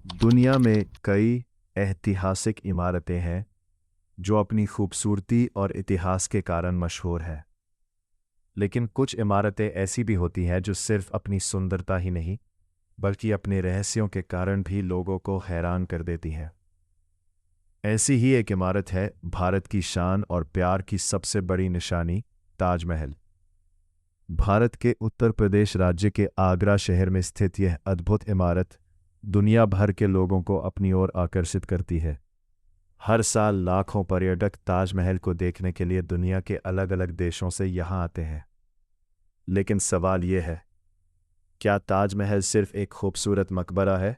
दुनिया में कई ऐतिहासिक इमारतें हैं जो अपनी खूबसूरती और इतिहास के कारण मशहूर हैं। लेकिन कुछ इमारतें ऐसी भी होती हैं जो सिर्फ अपनी सुंदरता ही नहीं बल्कि अपने रहस्यों के कारण भी लोगों को हैरान कर देती हैं। ऐसी ही एक इमारत है भारत की शान और प्यार की सबसे बड़ी निशानी, ताजमहल। भारत के उत्तर प्रदेश राज्य के आगरा शहर में स्थित यह अद्भुत इमारत दुनिया भर के लोगों को अपनी ओर आकर्षित करती है। हर साल लाखों पर्यटक ताजमहल को देखने के लिए दुनिया के अलग अलग देशों से यहाँ आते हैं। लेकिन सवाल यह है, क्या ताजमहल सिर्फ एक खूबसूरत मकबरा है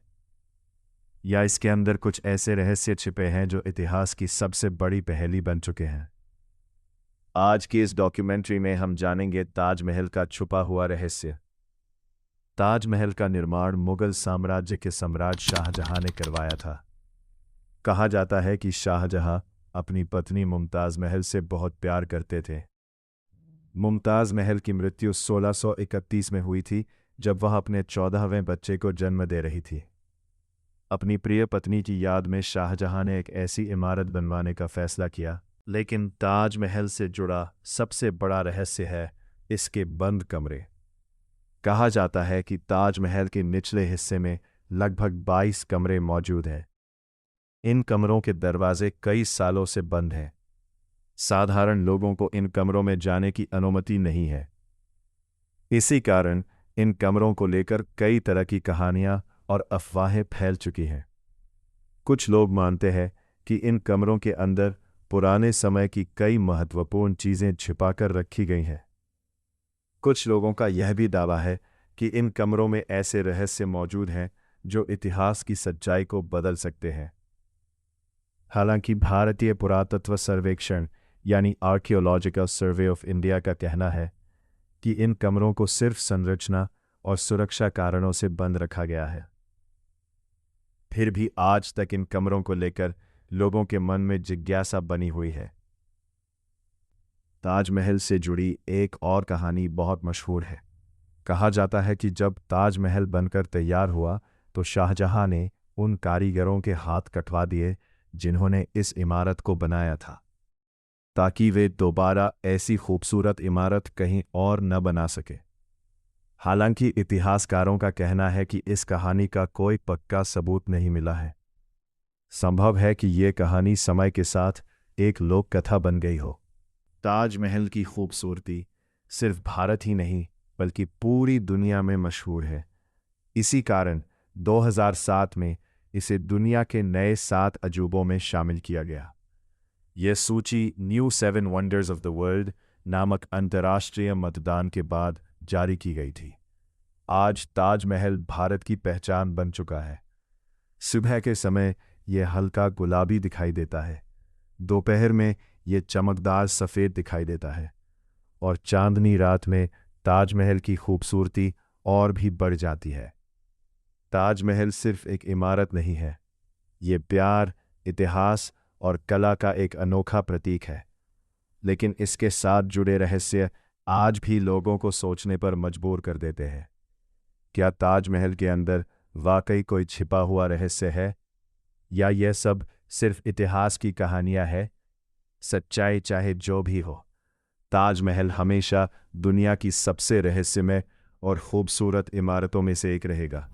या इसके अंदर कुछ ऐसे रहस्य छिपे हैं जो इतिहास की सबसे बड़ी पहेली बन चुके हैं? आज की इस डॉक्यूमेंट्री में हम जानेंगे ताजमहल का छुपा हुआ रहस्य। ताजमहल का निर्माण मुगल साम्राज्य के सम्राट शाहजहां ने करवाया था। कहा जाता है कि शाहजहां अपनी पत्नी मुमताज महल से बहुत प्यार करते थे। मुमताज महल की मृत्यु 1631 में हुई थी, जब वह अपने 14वें बच्चे को जन्म दे रही थी। अपनी प्रिय पत्नी की याद में शाहजहां ने एक ऐसी इमारत बनवाने का फैसला किया। लेकिन ताजमहल से जुड़ा सबसे बड़ा रहस्य है इसके बंद कमरे। कहा जाता है कि ताजमहल के निचले हिस्से में लगभग 22 कमरे मौजूद हैं। इन कमरों के दरवाजे कई सालों से बंद हैं। साधारण लोगों को इन कमरों में जाने की अनुमति नहीं है। इसी कारण इन कमरों को लेकर कई तरह की कहानियां और अफवाहें फैल चुकी हैं। कुछ लोग मानते हैं कि इन कमरों के अंदर पुराने समय की कई महत्वपूर्ण चीजें छिपाकर रखी गई हैं। कुछ लोगों का यह भी दावा है कि इन कमरों में ऐसे रहस्य मौजूद हैं जो इतिहास की सच्चाई को बदल सकते हैं। हालांकि भारतीय पुरातत्व सर्वेक्षण यानी आर्कियोलॉजिकल सर्वे ऑफ इंडिया का कहना है कि इन कमरों को सिर्फ संरचना और सुरक्षा कारणों से बंद रखा गया है। फिर भी आज तक इन कमरों को लेकर लोगों के मन में जिज्ञासा बनी हुई है। ताजमहल से जुड़ी एक और कहानी बहुत मशहूर है। कहा जाता है कि जब ताजमहल बनकर तैयार हुआ तो शाहजहां ने उन कारीगरों के हाथ कटवा दिए जिन्होंने इस इमारत को बनाया था, ताकि वे दोबारा ऐसी खूबसूरत इमारत कहीं और न बना सके। हालांकि इतिहासकारों का कहना है कि इस कहानी का कोई पक्का सबूत नहीं मिला है। संभव है कि ये कहानी समय के साथ एक लोक कथा बन गई हो। ताजमहल की खूबसूरती सिर्फ भारत ही नहीं बल्कि पूरी दुनिया में मशहूर है। इसी कारण 2007 में इसे दुनिया के नए 7 अजूबों में शामिल किया गया। यह सूची new 7 wonders of the world नामक अंतर्राष्ट्रीय मतदान के बाद जारी की गई थी। आज ताजमहल भारत की पहचान बन चुका है। सुबह के समय यह हल्का गुलाबी दिखाई देता है, दोपहर में यह चमकदार सफ़ेद दिखाई देता है और चांदनी रात में ताजमहल की खूबसूरती और भी बढ़ जाती है। ताजमहल सिर्फ एक इमारत नहीं है, ये प्यार, इतिहास और कला का एक अनोखा प्रतीक है। लेकिन इसके साथ जुड़े रहस्य आज भी लोगों को सोचने पर मजबूर कर देते हैं। क्या ताजमहल के अंदर वाकई कोई छिपा हुआ रहस्य है या यह सब सिर्फ इतिहास की कहानियां हैं? सच्चाई चाहे जो भी हो, ताजमहल हमेशा दुनिया की सबसे रहस्यमय और खूबसूरत इमारतों में से एक रहेगा।